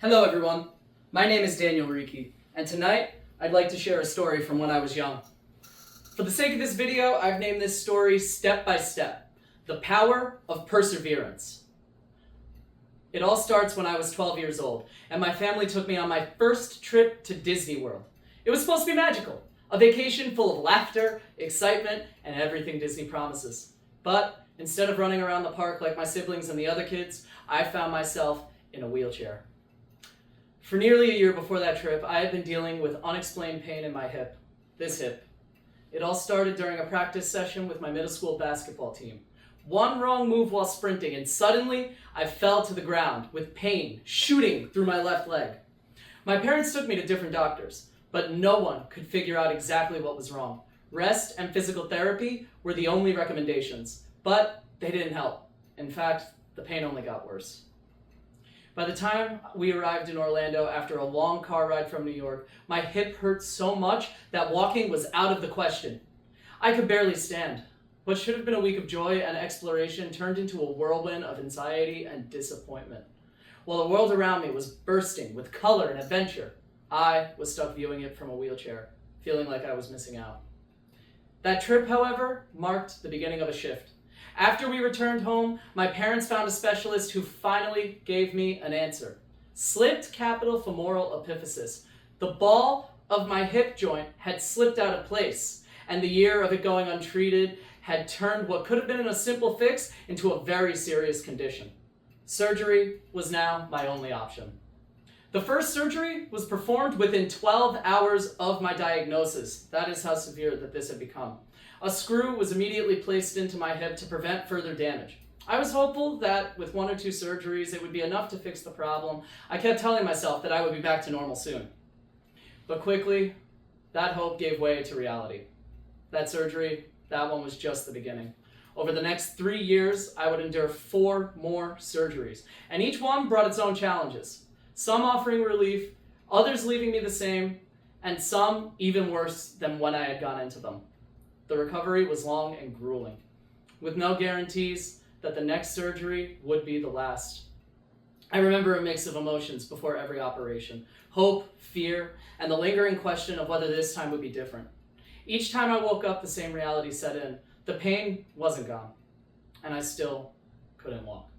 Hello everyone, my name is Daniel Riki, and tonight I'd like to share a story from when I was young. For the sake of this video, I've named this story Step by Step, The Power of Perseverance. It all starts when I was 12 years old, and my family took me on my first trip to Disney World. It was supposed to be magical, a vacation full of laughter, excitement, and everything Disney promises. But instead of running around the park like my siblings and the other kids, I found myself in a wheelchair. For nearly a year before that trip, I had been dealing with unexplained pain in my hip. This hip. It all started during a practice session with my middle school basketball team. One wrong move while sprinting, and suddenly I fell to the ground with pain shooting through my left leg. My parents took me to different doctors, but no one could figure out exactly what was wrong. Rest and physical therapy were the only recommendations, but they didn't help. In fact, the pain only got worse. By the time we arrived in Orlando after a long car ride from New York, my hip hurt so much that walking was out of the question. I could barely stand. What should have been a week of joy and exploration turned into a whirlwind of anxiety and disappointment. While the world around me was bursting with color and adventure, I was stuck viewing it from a wheelchair, feeling like I was missing out. That trip, however, marked the beginning of a shift. After we returned home, my parents found a specialist who finally gave me an answer. Slipped capital femoral epiphysis. The ball of my hip joint had slipped out of place, and the year of it going untreated had turned what could have been a simple fix into a very serious condition. Surgery was now my only option. The first surgery was performed within 12 hours of my diagnosis. That is how severe that this had become. A screw was immediately placed into my hip to prevent further damage. I was hopeful that with 1 or 2 surgeries, it would be enough to fix the problem. I kept telling myself that I would be back to normal soon. But quickly, that hope gave way to reality. That surgery, that one was just the beginning. Over the next 3 years, I would endure 4 more surgeries, and each one brought its own challenges. Some offering relief, others leaving me the same, and some even worse than when I had gone into them. The recovery was long and grueling, with no guarantees that the next surgery would be the last. I remember a mix of emotions before every operation: hope, fear, and the lingering question of whether this time would be different. Each time I woke up, the same reality set in. The pain wasn't gone, and I still couldn't walk.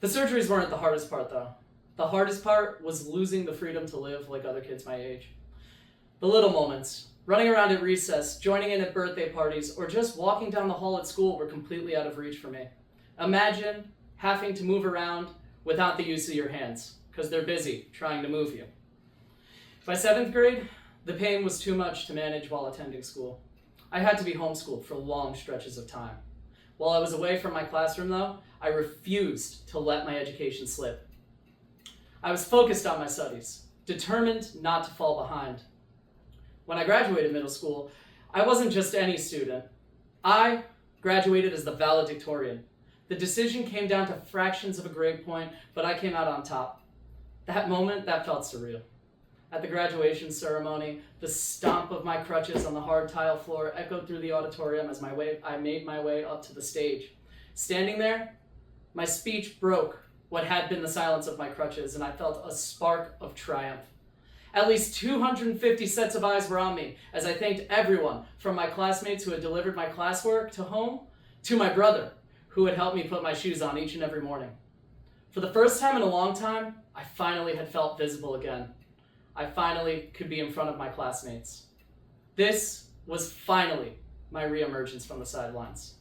The surgeries weren't the hardest part, though. The hardest part was losing the freedom to live like other kids my age. The little moments, running around at recess, joining in at birthday parties, or just walking down the hall at school were completely out of reach for me. Imagine having to move around without the use of your hands, because they're busy trying to move you. By 7th grade, the pain was too much to manage while attending school. I had to be homeschooled for long stretches of time. While I was away from my classroom, though, I refused to let my education slip. I was focused on my studies, determined not to fall behind. When I graduated middle school, I wasn't just any student. I graduated as the valedictorian. The decision came down to fractions of a grade point, but I came out on top. That moment, that felt surreal. At the graduation ceremony, the stomp of my crutches on the hard tile floor echoed through the auditorium as I made my way up to the stage. Standing there, my speech broke what had been the silence of my crutches, and I felt a spark of triumph. At least 250 sets of eyes were on me as I thanked everyone, from my classmates who had delivered my classwork to home, to my brother, who had helped me put my shoes on each and every morning. For the first time in a long time, I finally had felt visible again. I finally could be in front of my classmates. This was finally my reemergence from the sidelines.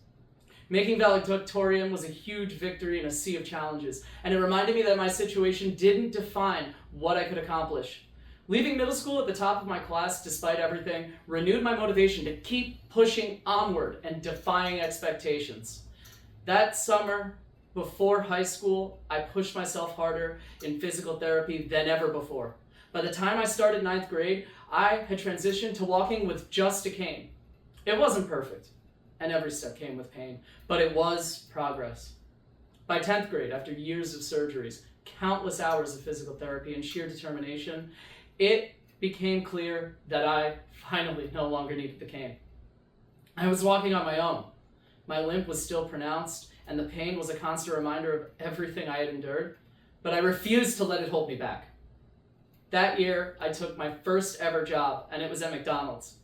Making valedictorian was a huge victory in a sea of challenges, and it reminded me that my situation didn't define what I could accomplish. Leaving middle school at the top of my class, despite everything, renewed my motivation to keep pushing onward and defying expectations. That summer, before high school, I pushed myself harder in physical therapy than ever before. By the time I started 9th grade, I had transitioned to walking with just a cane. It wasn't perfect, and every step came with pain, but it was progress. By 10th grade, after years of surgeries, countless hours of physical therapy, and sheer determination, it became clear that I finally no longer needed the cane. I was walking on my own. My limp was still pronounced, and the pain was a constant reminder of everything I had endured. but I refused to let it hold me back. That year, I took my first ever job, and it was at McDonald's.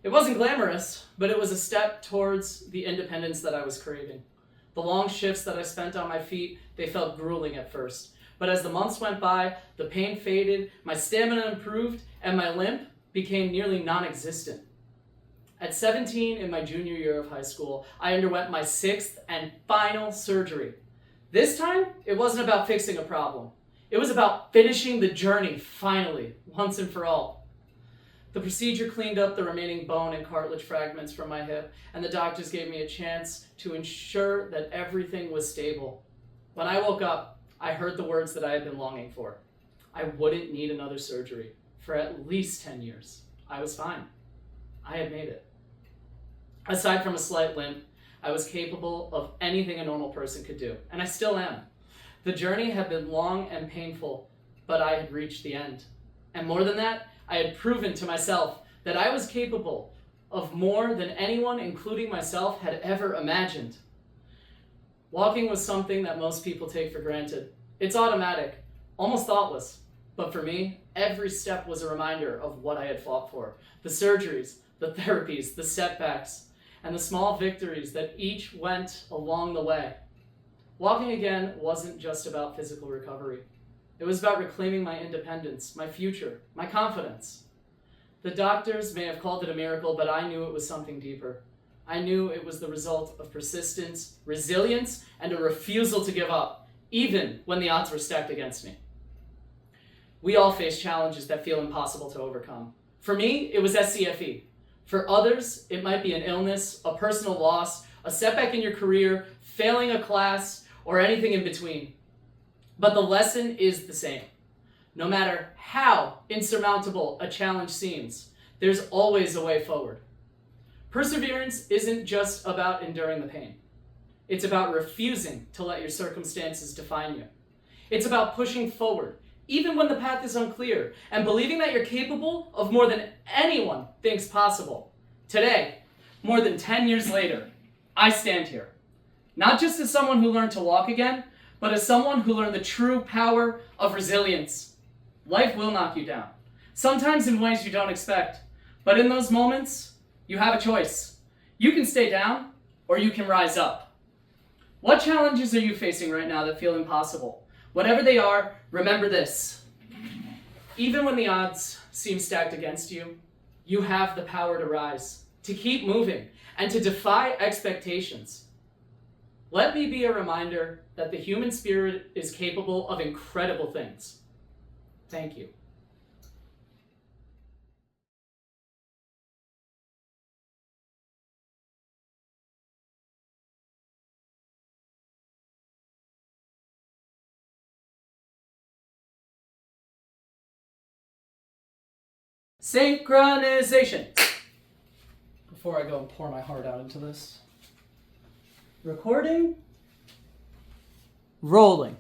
It wasn't glamorous, but it was a step towards the independence that I was craving. The long shifts that I spent on my feet, they felt grueling at first. But as the months went by, the pain faded, my stamina improved, and my limp became nearly non-existent. At 17, in my junior year of high school, I underwent my 6th and final surgery. This time, it wasn't about fixing a problem. It was about finishing the journey, finally, once and for all. The procedure cleaned up the remaining bone and cartilage fragments from my hip, and the doctors gave me a chance to ensure that everything was stable. When I woke up, I heard the words that I had been longing for. I wouldn't need another surgery for at least 10 years. I was fine. I had made it. Aside from a slight limp, I was capable of anything a normal person could do, and I still am. The journey had been long and painful, but I had reached the end. And more than that, I had proven to myself that I was capable of more than anyone, including myself, had ever imagined. Walking was something that most people take for granted. It's automatic, almost thoughtless. But for me, every step was a reminder of what I had fought for. The surgeries, the therapies, the setbacks, and the small victories that each went along the way. Walking again wasn't just about physical recovery. It was about reclaiming my independence, my future, my confidence. The doctors may have called it a miracle, but I knew it was something deeper. I knew it was the result of persistence, resilience, and a refusal to give up, even when the odds were stacked against me. We all face challenges that feel impossible to overcome. For me, it was SCFE. For others, it might be an illness, a personal loss, a setback in your career, failing a class, or anything in between. But the lesson is the same. No matter how insurmountable a challenge seems, there's always a way forward. Perseverance isn't just about enduring the pain. It's about refusing to let your circumstances define you. It's about pushing forward, even when the path is unclear, and believing that you're capable of more than anyone thinks possible. Today, more than 10 years later, I stand here, not just as someone who learned to walk again, but as someone who learned the true power of resilience. Life will knock you down, sometimes in ways you don't expect, but in those moments, you have a choice. You can stay down, or you can rise up. What challenges are you facing right now that feel impossible? Whatever they are, remember this. Even when the odds seem stacked against you, you have the power to rise, to keep moving, and to defy expectations. Let me be a reminder that the human spirit is capable of incredible things. Thank you. Synchronization. Before I go and pour my heart out into this. Recording. Rolling.